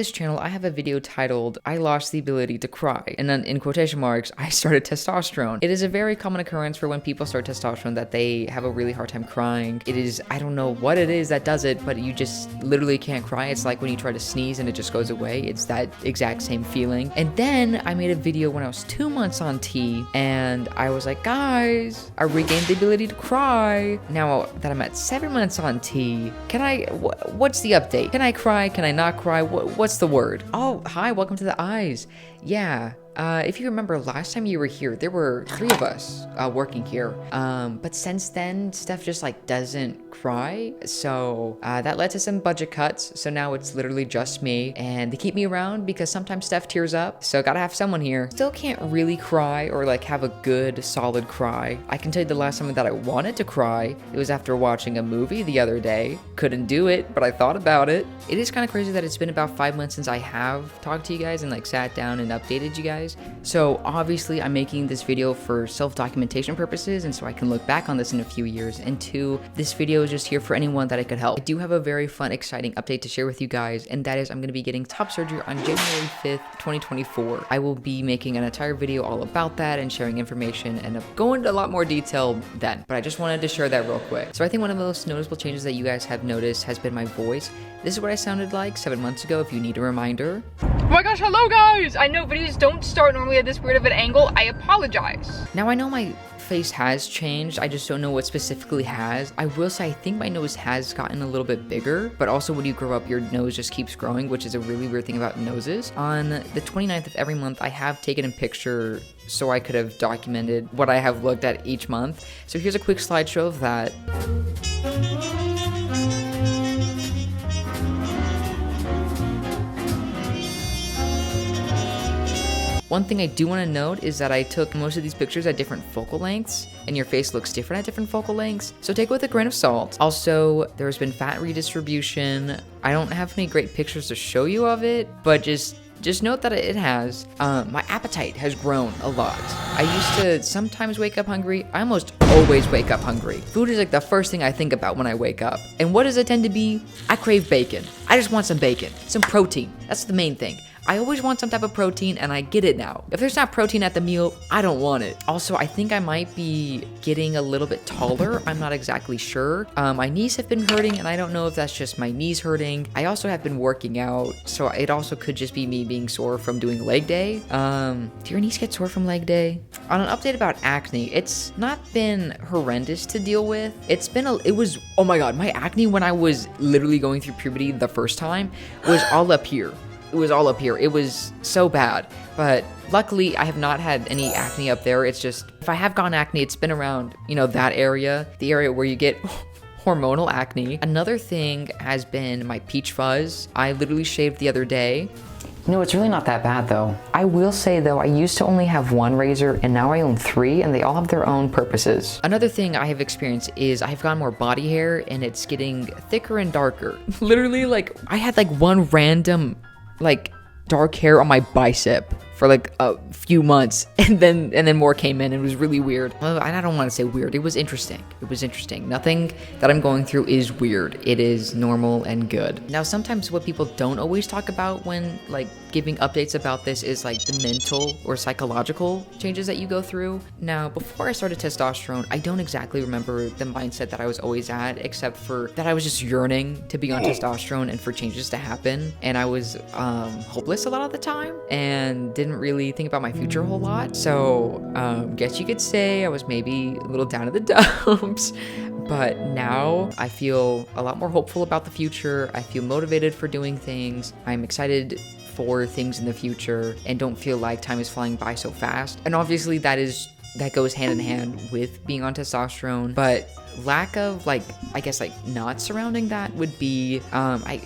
this channel, I have a video titled, I lost the ability to cry. And then in quotation marks, I started testosterone. It is a very common occurrence for when people start testosterone that they have a really hard time crying. It is, I don't know what it is that does it, but you just literally can't cry. It's like when you try to sneeze and it just goes away. It's that exact same feeling. And then I made a video when I was 2 months on T, and I was like, guys, I regained the ability to cry. Now that I'm at 7 months on T, can I, what's the update? Can I cry? Can I not cry? What's the word? Oh, hi, welcome to the eyes. Yeah. If you remember last time you were here, there were 3 of us working here. But since then, Steph just like doesn't cry. So that led to some budget cuts. So now it's literally just me, and they keep me around because sometimes Steph tears up. So gotta have someone here. Still can't really cry or like have a good solid cry. I can tell you the last time that I wanted to cry, it was after watching a movie the other day. Couldn't do it, but I thought about it. It is kind of crazy that it's been about 5 months since I have talked to you guys and like sat down and updated you guys. So obviously I'm making this video for self-documentation purposes, and so I can look back on this in a few years. And 2, this video is just here for anyone that I could help. I do have a very fun, exciting update to share with you guys, and that is I'm going to be getting top surgery on January 5th, 2024. I will be making an entire video all about that and sharing information and go into a lot more detail then, but I just wanted to share that real quick. So I think one of the most noticeable changes that you guys have noticed has been my voice. This is what I sounded like 7 months ago, if you need a reminder. Oh my gosh, hello guys! I know videos don't start normally at this weird of an angle. I apologize. Now I know my face has changed, I just don't know what specifically has. I will say I think my nose has gotten a little bit bigger, but also when you grow up, your nose just keeps growing, which is a really weird thing about noses. On the 29th of every month, I have taken a picture so I could have documented what I have looked at each month. So here's a quick slideshow of that. One thing I do want to note is that I took most of these pictures at different focal lengths, and your face looks different at different focal lengths, so take it with a grain of salt. Also, there's been fat redistribution. I don't have any great pictures to show you of it, but just note that it has. My appetite has grown a lot. I used to sometimes wake up hungry. I almost always wake up hungry. Food is like the first thing I think about when I wake up. And what does it tend to be? I crave bacon. I just want some bacon, some protein. That's the main thing. I always want some type of protein, and I get it now. If there's not protein at the meal, I don't want it. Also, I think I might be getting a little bit taller. I'm not exactly sure. My knees have been hurting, and I don't know if that's just my knees hurting. I also have been working out, so it also could just be me being sore from doing leg day. Do your knees get sore from leg day? On an update about acne, it's not been horrendous to deal with. Oh my god, my acne when I was literally going through puberty the first time was all up here. It was all up here. It was so bad. But luckily, I have not had any acne up there. It's just, if I have gotten acne, it's been around, that area, the area where you get hormonal acne. Another thing has been my peach fuzz. I literally shaved the other day. It's really not that bad though. I will say though, I used to only have 1 razor and now I own 3, and they all have their own purposes. Another thing I have experienced is I've gotten more body hair, and it's getting thicker and darker. Literally, I had one random dark hair on my bicep for a few months, and then more came in. It was really weird. Well, I don't want to say weird. It was interesting. Nothing that I'm going through is weird. It is normal and good. Now, sometimes what people don't always talk about when giving updates about this is the mental or psychological changes that you go through. Now, before I started testosterone, I don't exactly remember the mindset that I was always at, except for that I was just yearning to be on testosterone and for changes to happen. And I was hopeless a lot of the time and didn't really think about my future a whole lot. So guess you could say I was maybe a little down in the dumps. But now I feel a lot more hopeful about the future. I feel motivated for doing things. I'm excited for things in the future and don't feel like time is flying by so fast. And obviously that goes hand in hand with being on testosterone, but lack of not surrounding that would be I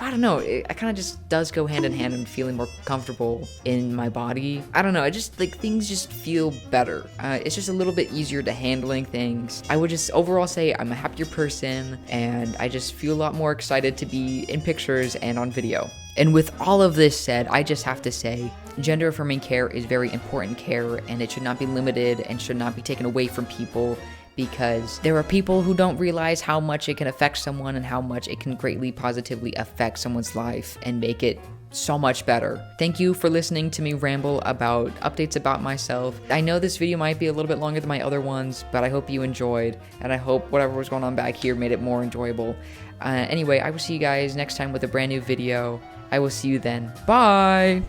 don't know, it kind of just does go hand in hand and feeling more comfortable in my body. I don't know, I just things just feel better. It's just a little bit easier to handling things. I would just overall say I'm a happier person, and I just feel a lot more excited to be in pictures and on video. And with all of this said, I just have to say, gender affirming care is very important care, and it should not be limited and should not be taken away from people, because there are people who don't realize how much it can affect someone and how much it can greatly positively affect someone's life and make it so much better. Thank you for listening to me ramble about updates about myself. I know this video might be a little bit longer than my other ones, but I hope you enjoyed, and I hope whatever was going on back here made it more enjoyable. Anyway, I will see you guys next time with a brand new video. I will see you then. Bye!